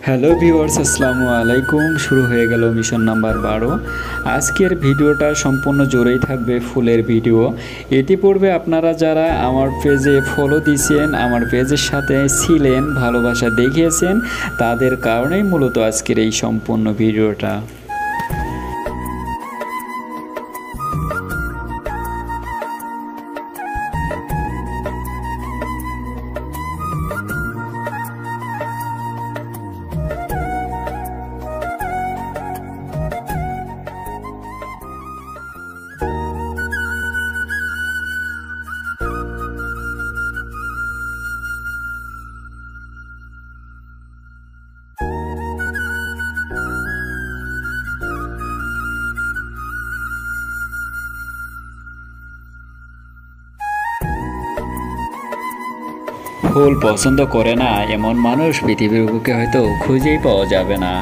Hello viewers, আসসালামু আলাইকুম। শুরু হয়ে গেল মিশন নাম্বার 12। আজকের ভিডিওটা সম্পূর্ণ জুড়েই থাকবে ফুলের ভিডিও। এটি পূর্বে আপনারা যারা আমার পেজে ফলো দিয়েছেন, আমার পেজের সাথে ছিলেন, ভালোবাসা দেখিয়েছেন, তাদের কারণেই মূলত আজকের এই সম্পূর্ণ ভিডিওটা। ফুল পছন্দ করে না এমন মানুষ পৃথিবীর বুকে হয়তো খুঁজেই পাওয়া যাবে না।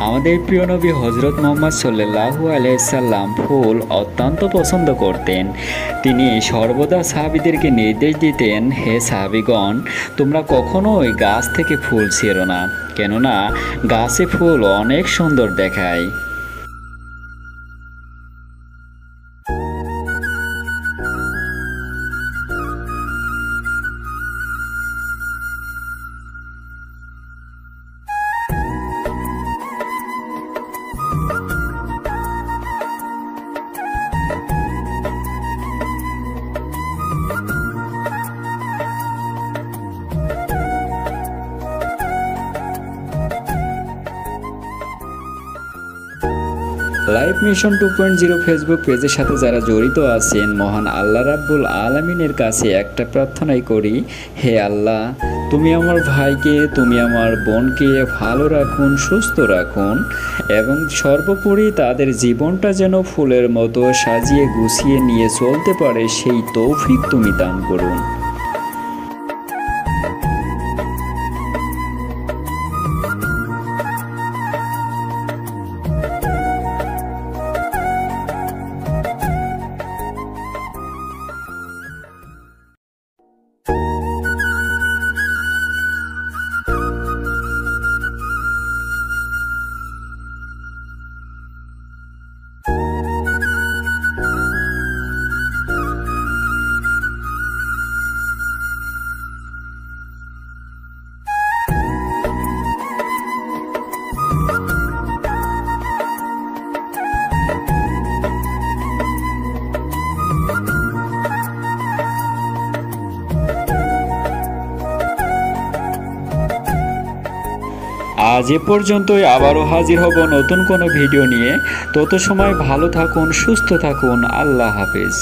আমাদের প্রিয় নবী হজরত মুহাম্মদ সাল্লাল্লাহু আলাইহি সাল্লাম ফুল অত্যন্ত পছন্দ করতেন। তিনি সর্বদা সাহাবীদেরকে নির্দেশ দিতেন, হে সাহাবীগণ, তোমরা কখনোই গাছ থেকে ফুল ছিঁড়ো না, কেননা গাছে ফুল অনেক সুন্দর দেখায়। লাইভ মিশন 2.0 ফেসবুক পেজের সাথে যারা জড়িত আছেন, মহান আল্লাহ রাব্বুল আলামিনের কাছে একটা প্রার্থনাই করি, হে আল্লাহ, তুমি আমার ভাইকে, তুমি আমার বোনকে ভালো রাখুন, সুস্থ রাখুন এবং সর্বোপরি তাদের জীবনটা যেন ফুলের মতো সাজিয়ে গুছিয়ে নিয়ে চলতে পারে, সেই তৌফিক তুমি দান করুন। আজ এ পর্যন্তই, আবারও হাজির হব নতুন কোনো ভিডিও নিয়ে। তত সময় ভালো থাকুন, সুস্থ থাকুন। আল্লাহ হাফেজ।